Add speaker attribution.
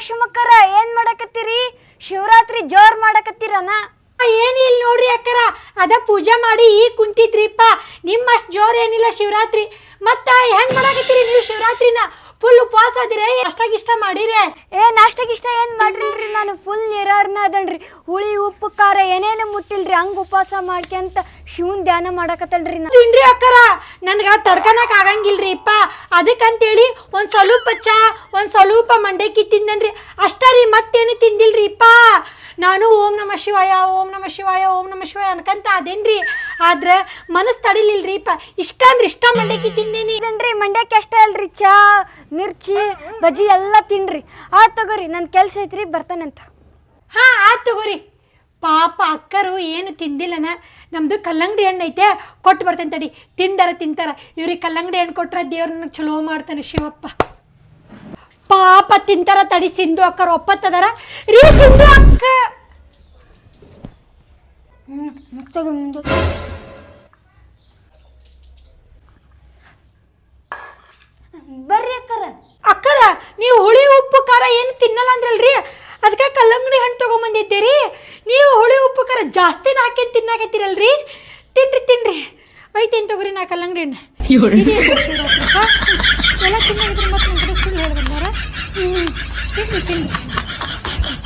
Speaker 1: ಶಿವಮಕ್ಕರ ಏನ್ ಮಾಡಕತ್ತೀರಿ? ಶಿವರಾತ್ರಿ ಜೋರ್ ಮಾಡಕತ್ತೀರನ?
Speaker 2: ಏನಿಲ್ಲ ನೋಡ್ರಿ ಅಕ್ಕರ, ಅದ ಪೂಜೆ ಮಾಡಿ ಈಗ ಕುಂತಿದ್ರಿಪ್ಪ. ನಿಮ್ಮಷ್ಟು ಜೋರ್ ಏನಿಲ್ಲ ಶಿವರಾತ್ರಿ. ಮತ್ತ ಹೆಂಗ್ ಮಾಡಕತ್ತೀರಿ ನೀವು ಶಿವರಾತ್ರಿನ? ಫುಲ್ ಉಪವಾಸ ಅದಿರೇ? ಅಷ್ಟಾಗಿಷ್ಟ ಮಾಡಿರೇ?
Speaker 1: ನಾಷ್ಟಾಗಿಷ್ಟ ಏನ್ ಮಾಡ್ರಿಲ್ರಿ, ನಾನು ಫುಲ್ ನಿರಾರ್ನ ಅದನ್ರಿ. ಹುಳಿ ಉಪ್ಪು ಖಾರ ಏನೇನು ಮುಟ್ಟಿಲ್ರಿ, ಹಂಗ ಉಪವಾಸ ಮಾಡ್ಕೊಂತ ಶಿವನ್ ಧ್ಯಾನ ಮಾಡಕತ್ತಲ್ರಿ.
Speaker 2: ತಿನ್ರಿ ಅಕ್ಕರ, ನನ್ಗ ತಡ್ಕನಕ್ ಆಗಂಗಿಲ್ರಿ ಇಪ್ಪ. ಅದಕ್ಕಂತೇಳಿ ಒಂದ್ ಸ್ವಲ್ಪ ಚಾ, ಒಂದ್ ಸ್ವಲ್ಪ ಮಂಡಕ್ಕಿ ತಿಂದನ್ರಿ ಅಷ್ಟರಿ, ಮತ್ತೇನು ತಿಂದಿಲ್ರಿ ಇಪ್ಪ. ನಾನು ಓಂ ನಮ ಶಿವಾಯ, ಓಂ ನಮ ಶಿವಾಯ, ಓಂ ನಮ ಶಿವಾಯ ಅನ್ಕಂತ ಅದೇನ್ರಿ. ಆದ್ರ ಮನಸ್ಸು ತಡಿಲಿಲ್ರಿ ಇಪ್ಪ. ಇಷ್ಟ ಅಂದ್ರೆ ಇಷ್ಟ ಮಂಡಕ್ಕಿ ತಿಂದೀನಿ.
Speaker 1: ಮಂಡ್ಯಕ್ಕೆ ಅಷ್ಟೇ ಅಲ್ರಿ, ಚಾ ಮಿರ್ಚಿ ಬಜ್ಜಿ ಎಲ್ಲ ತಿನ್ರಿ. ತಗೋರಿ, ನನ್ನ ಕೆಲ್ಸ ಐತ್ರಿ, ಬರ್ತಾನಂತ.
Speaker 2: ಆತ್ ತಗೋರಿ. ಪಾಪ ಅಕ್ಕರು ಏನು ತಿಂದಿಲ್ಲನ. ನಮ್ದು ಕಲ್ಲಂಗಡಿ ಹಣ್ಣು ಐತೆ, ಕೊಟ್ಟು ಬರ್ತೇನೆ ತಡಿ. ತಿಂತಾರ ಇವ್ರಿಗೆ ಕಲ್ಲಂಗಡಿ ಹಣ್ಣು ಕೊಟ್ರೆ ದೇವ್ರ ನನಗೆ ಚಲೋ ಮಾಡ್ತಾನೆ ಶಿವಪ್ಪ. ಪಾಪ ತಿಂತಾರ ತಡಿ. ಸಿಂಧು ಅಕ್ಕರು ಒಪ್ಪತ್ತದಾರ ರೀ. ಸಿಂಧು ಅಕ್ಕ
Speaker 1: ಬರ್ರಿ ಅಕ್ಕರ.
Speaker 2: ಅಕ್ಕರ, ನೀವು ಹುಳಿ ಉಪ್ಪು ಖಾರ ಏನು ತಿನ್ನಲ್ಲ ಅಂದ್ರಲ್ರಿ, ಅದಕ್ಕೆ ಕಲ್ಲಂಗಡಿ ಹಣ್ಣು ತೊಗೊಂಬಂದಿದ್ದೀರಿ. ನೀವು ಹುಳಿ ಉಪ್ಪು ಖಾರ ಜಾಸ್ತಿನ ಹಾಕಿ ತಿನ್ನಾಕತ್ತೀರಲ್ರಿ. ತಿನ್ರಿ ಐತೇನು ತಗೋರಿ ನಾ ಕಲ್ಲಂಗಡಿ ಹಣ್ಣು. ಎಲ್ಲ ತಿನ್ನಾಗಿದ್ರೆ ಮತ್ತೆ ಸುಳ್ಳು ಹೇಳ್ಬಂದಾರ. ತಿನ್ರಿ.